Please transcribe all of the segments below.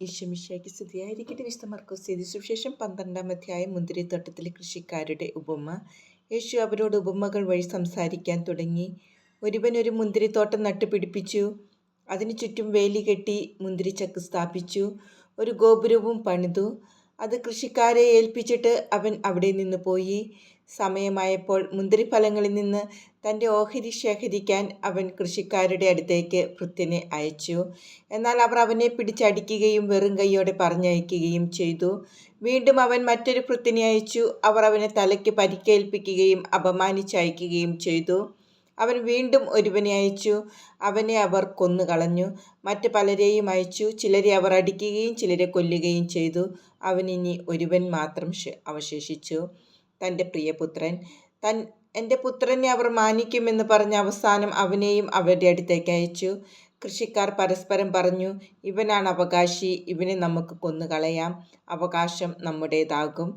ഈശോമിശിഹായ്ക്ക് സ്തുതിയായിരിക്കട്ടെ. വിശുദ്ധ മർക്കോസ് എഴുതിയ സുവിശേഷം 12-ാം അധ്യായം. മുന്തിരിത്തോട്ടത്തിലെ കൃഷിക്കാരുടെ ഉപമ. യേശു അവരോട് ഉപമകൾ വഴി സംസാരിക്കാൻ തുടങ്ങി. ഒരുവൻ ഒരു മുന്തിരിത്തോട്ടം നട്ടുപിടിപ്പിച്ചു. അതിനു ചുറ്റും വേലി കെട്ടി മുന്തിരിച്ചക്ക് സ്ഥാപിച്ചു. ഒരു ഗോപുരവും പണിതു. അത് കൃഷിക്കാരെ ഏൽപ്പിച്ചിട്ട് അവൻ അവിടെ നിന്ന് പോയി. സമയമായപ്പോൾ മുന്തിരിഫലങ്ങളിൽ നിന്ന് തൻ്റെ ഓഹരി ശേഖരിക്കാൻ അവൻ കൃഷിക്കാരുടെ അടുത്തേക്ക് ഭൃത്യനെ അയച്ചു. എന്നാൽ അവർ അവനെ പിടിച്ചടിക്കുകയും വെറും കൈയോടെ പറഞ്ഞയക്കുകയും ചെയ്തു. വീണ്ടും അവൻ മറ്റൊരു ഭൃത്യനെ അയച്ചു. അവർ അവനെ തലയ്ക്ക് പരിക്കേൽപ്പിക്കുകയും അപമാനിച്ചയക്കുകയും ചെയ്തു. അവൻ വീണ്ടും ഒരുവനെ അയച്ചു. അവനെ അവർ കൊന്നുകളഞ്ഞു. മറ്റ് പലരെയും അയച്ചു. ചിലരെ അവർ അടിക്കുകയും ചിലരെ കൊല്ലുകയും ചെയ്തു. അവനിനി ഒരുവൻ മാത്രം അവശേഷിച്ചു, തൻ്റെ പ്രിയപുത്രൻ. എൻ്റെ പുത്രനെ അവർ മാനിക്കുമെന്ന് പറഞ്ഞ് അവസാനം അവനെയും അവരുടെ അടുത്തേക്ക് അയച്ചു. കൃഷിക്കാർ പരസ്പരം പറഞ്ഞു, ഇവനാണ് അവകാശി, ഇവനെ നമുക്ക് കൊന്നുകളയാം, അവകാശം നമ്മുടേതാകും.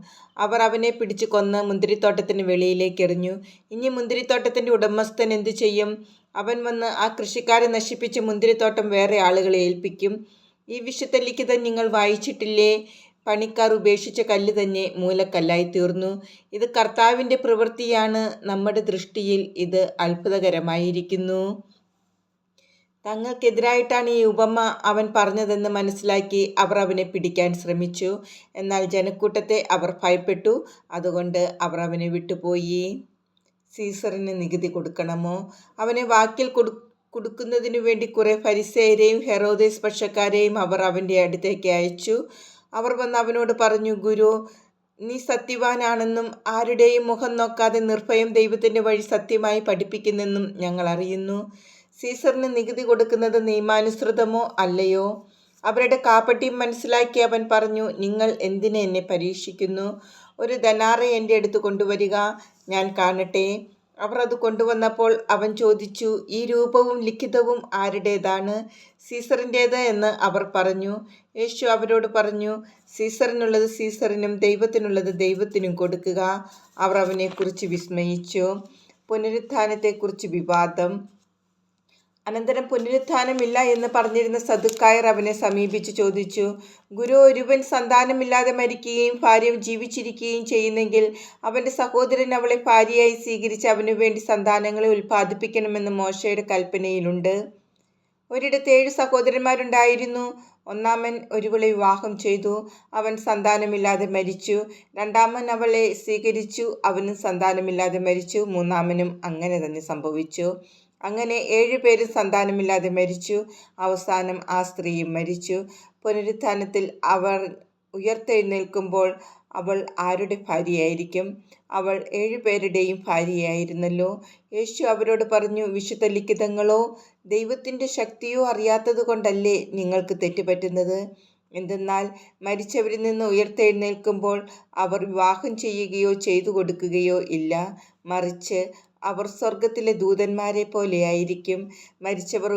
അവർ അവനെ പിടിച്ചു കൊന്ന് മുന്തിരിത്തോട്ടത്തിന് വെളിയിലേക്ക് എറിഞ്ഞു. ഇനി മുന്തിരിത്തോട്ടത്തിൻ്റെ ഉടമസ്ഥൻ എന്തു ചെയ്യും? അവൻ വന്ന് ആ കൃഷിക്കാരെ നശിപ്പിച്ച് മുന്തിരിത്തോട്ടം വേറെ ആളുകളെ ഏൽപ്പിക്കും. ഈ വിശുദ്ധ ലിഖിതം നിങ്ങൾ വായിച്ചിട്ടില്ലേ? പണിക്കാർ ഉപേക്ഷിച്ച കല്ല് തന്നെ മൂലക്കല്ലായി തീർന്നു. ഇത് കർത്താവിൻ്റെ പ്രവൃത്തിയാണ്. നമ്മുടെ ദൃഷ്ടിയിൽ ഇത് അത്ഭുതകരമായിരിക്കുന്നു. തങ്ങൾക്കെതിരായിട്ടാണ് ഈ ഉപമ അവൻ പറഞ്ഞതെന്ന് മനസ്സിലാക്കി അവർ അവനെ പിടിക്കാൻ ശ്രമിച്ചു. എന്നാൽ ജനക്കൂട്ടത്തെ അവർ ഭയപ്പെട്ടു. അതുകൊണ്ട് അവർ അവനെ വിട്ടുപോയി. സീസറിന് നികുതി കൊടുക്കണമോ? അവനെ വാക്കിൽ കൊടുക്കുന്നതിനു വേണ്ടി കുറെ ഫരിസേയരെയും ഹെറോദേസ് പക്ഷക്കാരെയും അവർ അവൻ്റെ അടുത്തേക്ക് അയച്ചു. അവർ വന്ന് അവനോട് പറഞ്ഞു, ഗുരു, നീ സത്യവാനാണെന്നും ആരുടെയും മുഖം നോക്കാതെ നിർഭയം ദൈവത്തിൻ്റെ വഴി സത്യമായി പഠിപ്പിക്കുന്നെന്നും ഞങ്ങൾ അറിയുന്നു. സീസറിന് നികുതി കൊടുക്കുന്നത് നിയമാനുസൃതമോ അല്ലയോ? അവരുടെ കാപട്യം മനസ്സിലാക്കി അവൻ പറഞ്ഞു, നിങ്ങൾ എന്തിന് എന്നെ പരീക്ഷിക്കുന്നു? ഒരു ധനാറെ എൻ്റെ അടുത്ത് കൊണ്ടുവരിക, ഞാൻ കാണട്ടെ. അവർ അത് കൊണ്ടുവന്നപ്പോൾ അവൻ ചോദിച്ചു, ഈ രൂപവും ലിഖിതവും ആരുടേതാണ്? സീസറിൻ്റേത് എന്ന് അവർ പറഞ്ഞു. യേശു അവരോട് പറഞ്ഞു, സീസറിനുള്ളത് സീസറിനും ദൈവത്തിനുള്ളത് ദൈവത്തിനും കൊടുക്കുക. അവർ അവനെക്കുറിച്ച് വിസ്മയിച്ചു. പുനരുത്ഥാനത്തെക്കുറിച്ച് വിവാദം. അനന്തരം പുനരുത്ഥാനമില്ല എന്ന് പറഞ്ഞിരുന്ന സദുക്കായർ അവനെ സമീപിച്ച് ചോദിച്ചു, ഗുരു, ഒരുവൻ സന്താനമില്ലാതെ മരിക്കുകയും ഭാര്യ ജീവിച്ചിരിക്കുകയും ചെയ്യുന്നെങ്കിൽ അവൻ്റെ സഹോദരൻ അവളെ ഭാര്യയായി സ്വീകരിച്ച് അവനു വേണ്ടി സന്താനങ്ങളെ ഉൽപ്പാദിപ്പിക്കണമെന്ന് മോശയുടെ കൽപ്പനയിലുണ്ട്. ഒരിടത്ത് 7 സഹോദരന്മാരുണ്ടായിരുന്നു. ഒന്നാമൻ ഒരുവളെ വിവാഹം ചെയ്തു. അവൻ സന്താനമില്ലാതെ മരിച്ചു. രണ്ടാമൻ അവളെ സ്വീകരിച്ചു. അവനും സന്താനമില്ലാതെ മരിച്ചു. മൂന്നാമനും അങ്ങനെ തന്നെ സംഭവിച്ചു. അങ്ങനെ 7 പേരും സന്താനമില്ലാതെ മരിച്ചു. അവസാനം ആ സ്ത്രീയും മരിച്ചു. പുനരുത്ഥാനത്തിൽ അവർ ഉയർത്തെഴുന്നേൽക്കുമ്പോൾ അവൾ ആരുടെ ഭാര്യയായിരിക്കും? അവൾ 7 പേരുടെയും ഭാര്യയായിരുന്നല്ലോ. യേശു അവരോട് പറഞ്ഞു, വിശുദ്ധ ലിഖിതങ്ങളോ ദൈവത്തിൻ്റെ ശക്തിയോ അറിയാത്തത് കൊണ്ടല്ലേ നിങ്ങൾക്ക് തെറ്റുപറ്റുന്നത്? എന്തെന്നാൽ മരിച്ചവരിൽ നിന്ന് ഉയർത്തെഴുന്നേൽക്കുമ്പോൾ അവർ വിവാഹം ചെയ്യുകയോ ചെയ്തു കൊടുക്കുകയോ ഇല്ല. മറിച്ച് അവർ സ്വർഗത്തിലെ ദൂതന്മാരെ പോലെയായിരിക്കും. മരിച്ചവർ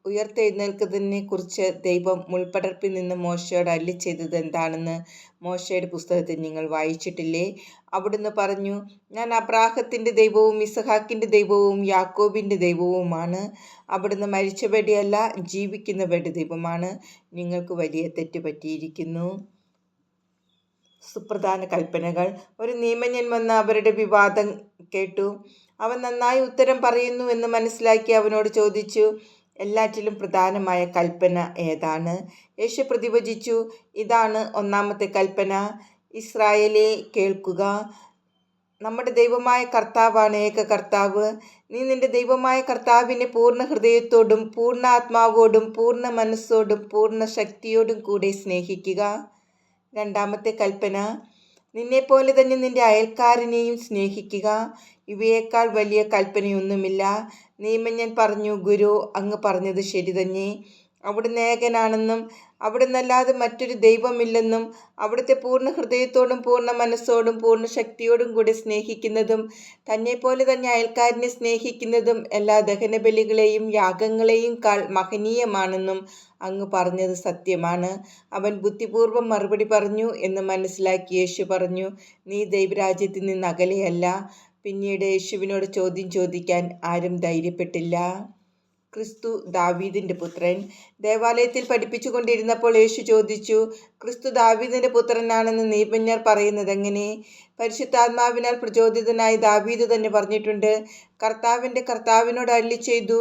ഉയർത്തെഴുന്നേൽക്കുന്നതിനെക്കുറിച്ച് ദൈവം മുൾപ്പടർപ്പിൽ നിന്ന് മോശയോട് അരുളിച്ചെയ്തത് എന്താണെന്ന് മോശയുടെ പുസ്തകത്തിൽ നിങ്ങൾ വായിച്ചിട്ടില്ലേ? അവിടുന്ന് പറഞ്ഞു, ഞാൻ അബ്രാഹത്തിൻ്റെ ദൈവവും ഇസഹാക്കിൻ്റെ ദൈവവും യാക്കോബിൻ്റെ ദൈവവുമാണ്. അവിടുന്ന് മരിച്ചവരുടെ അല്ല, ജീവിക്കുന്നവരുടെ ദൈവമാണ്. നിങ്ങൾക്ക് വലിയ തെറ്റ് പറ്റിയിരിക്കുന്നു. സുപ്രധാന കൽപ്പനകൾ. ഒരു നിയമജ്ഞൻ വന്ന് അവരുടെ വിവാദം കേട്ടു. അവൻ നന്നായി ഉത്തരം പറയുന്നു എന്ന് മനസ്സിലാക്കി അവനോട് ചോദിച്ചു, എല്ലാറ്റിലും പ്രധാനമായ കൽപ്പന ഏതാണ്? യേശു പ്രതിവചിച്ചു, ഇതാണ് ഒന്നാമത്തെ കൽപ്പന. ഇസ്രായേലേ, കേൾക്കുക, നമ്മുടെ ദൈവമായ കർത്താവാണ് ഏക കർത്താവ്. നീ നിന്റെ ദൈവമായ കർത്താവിനെ പൂർണ്ണ ഹൃദയത്തോടും പൂർണ്ണ ആത്മാവോടും പൂർണ്ണ മനസ്സോടും പൂർണ്ണ ശക്തിയോടും കൂടെ സ്നേഹിക്കുക. രണ്ടാമത്തെ കൽപ്പന, നിന്നെപ്പോലെ തന്നെ നിന്റെ അയൽക്കാരനെയും സ്നേഹിക്കുക. ഇവയേക്കാൾ വലിയ കൽപ്പനയൊന്നുമില്ല. നിയമജ്ഞൻ പറഞ്ഞു, ഗുരു, അങ്ങ് പറഞ്ഞത് ശരി തന്നെ. അവിടുന്ന് ഏകനാണെന്നും അവിടുന്നല്ലാതെ മറ്റൊരു ദൈവമില്ലെന്നും അവിടുത്തെ പൂർണ്ണ ഹൃദയത്തോടും പൂർണ്ണ മനസ്സോടും പൂർണ്ണ ശക്തിയോടും കൂടി സ്നേഹിക്കുന്നതും തന്നെപ്പോലെ തന്നെ അയൽക്കാരനെ സ്നേഹിക്കുന്നതും എല്ലാ ദഹനബലികളെയും യാഗങ്ങളെയും കാൾ മഹനീയമാണെന്നും അങ്ങ് പറഞ്ഞത് സത്യമാണ്. അവൻ ബുദ്ധിപൂർവ്വം മറുപടി പറഞ്ഞു എന്ന് മനസ്സിലാക്കി യേശു പറഞ്ഞു, നീ ദൈവരാജ്യത്തിൽ നിന്ന് അകലെയല്ല. പിന്നീട് യേശുവിനോട് ചോദ്യം ചോദിക്കാൻ ആരും ധൈര്യപ്പെട്ടില്ല. ക്രിസ്തു ദാവീദിന്റെ പുത്രൻ. ദേവാലയത്തിൽ പഠിപ്പിച്ചുകൊണ്ടിരുന്നപ്പോൾ യേശു ചോദിച്ചു, ക്രിസ്തു ദാവീദിന്റെ പുത്രനാണെന്ന് നീപന്യർ പറയുന്നതെങ്ങനെ? പരിശുദ്ധാത്മാവിനാൽ പ്രചോദിതനായി ദാവീദ് തന്നെ പറഞ്ഞിട്ടുണ്ട്, കർത്താവിന്റെ കർത്താവിനോട് അരുളിച്ചെയ്തു,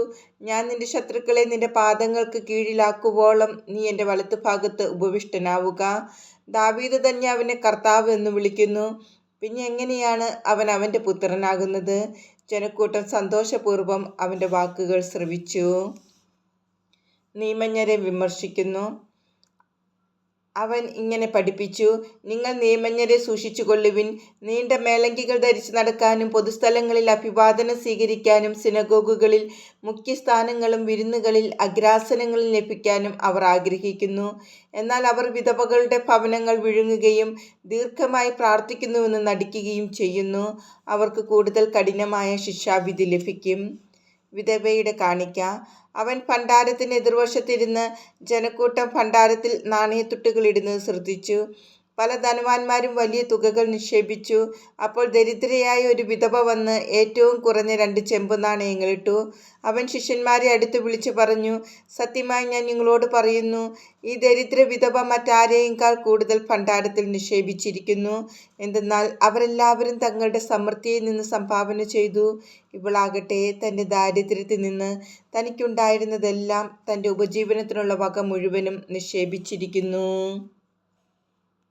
ഞാൻ നിന്റെ ശത്രുക്കളെ നിന്റെ പാദങ്ങൾക്ക് കീഴിലാക്കുവോളം നീ എൻ്റെ വലത്തുഭാഗത്ത് ഉപവിഷ്ടനാവുക. ദാവീദ് തന്നെ അവനെ കർത്താവ് എന്ന് വിളിക്കുന്നു. പിന്നെ എങ്ങനെയാണ് അവൻ അവന്റെ പുത്രനാകുന്നത്? ജനക്കൂട്ടം സന്തോഷപൂർവ്വം അവന്റെ വാക്കുകൾ ശ്രവിച്ചു. നിയമജ്ഞരെ വിമർശിക്കുന്നു. അവൻ ഇങ്ങനെ പഠിപ്പിച്ചു, നിങ്ങൾ നിയമജ്ഞരെ സൂക്ഷിച്ചുകൊള്ളുവിൻ. നീണ്ട മേലങ്കികൾ ധരിച്ച് നടക്കാനും പൊതുസ്ഥലങ്ങളിൽ അഭിവാദനം സ്വീകരിക്കാനും സിനഗോഗുകളിൽ മുഖ്യസ്ഥാനങ്ങളും വിരുന്നുകളിൽ അഗ്രാസനങ്ങളും ലഭിക്കാനും അവർ ആഗ്രഹിക്കുന്നു. എന്നാൽ അവർ വിധവകളുടെ ഭവനങ്ങൾ വിഴുങ്ങുകയും ദീർഘമായി പ്രാർത്ഥിക്കുന്നുവെന്ന് നടിക്കുകയും ചെയ്യുന്നു. അവർക്ക് കൂടുതൽ കഠിനമായ ശിക്ഷാവിധി ലഭിക്കും. വിധവയുടെ കാണിക്ക. അവൻ ഭണ്ഡാരത്തിന് എതിർവശത്തിരുന്ന് ജനക്കൂട്ടം ഭണ്ഡാരത്തിൽ നാണയത്തുട്ടുകൾ ഇടുന്നത് ശ്രദ്ധിച്ചു. പല ധനവാന്മാരും വലിയ തുകകൾ നിക്ഷേപിച്ചു. അപ്പോൾ ദരിദ്രയായ ഒരു വിധവ വന്ന് ഏറ്റവും കുറഞ്ഞ 2 ചെമ്പ് നാണയങ്ങൾ ഇട്ടു. അവൻ ശിഷ്യന്മാരെ അടുത്ത് വിളിച്ചു പറഞ്ഞു, സത്യമായി ഞാൻ നിങ്ങളോട് പറയുന്നു, ഈ ദരിദ്ര വിധവ മറ്റാരെയേക്കാൾ കൂടുതൽ ഭണ്ഡാരത്തിൽ നിക്ഷേപിച്ചിരിക്കുന്നു. എന്തെന്നാൽ അവരെല്ലാവരും തങ്ങളുടെ സമൃദ്ധിയിൽ നിന്ന് സംഭാവന ചെയ്തു. ഇവളാകട്ടെ തൻ്റെ ദാരിദ്ര്യത്തിൽ നിന്ന് തനിക്കുണ്ടായിരുന്നതെല്ലാം, തൻ്റെ ഉപജീവനത്തിനുള്ള വക മുഴുവനും നിക്ഷേപിച്ചിരിക്കുന്നു.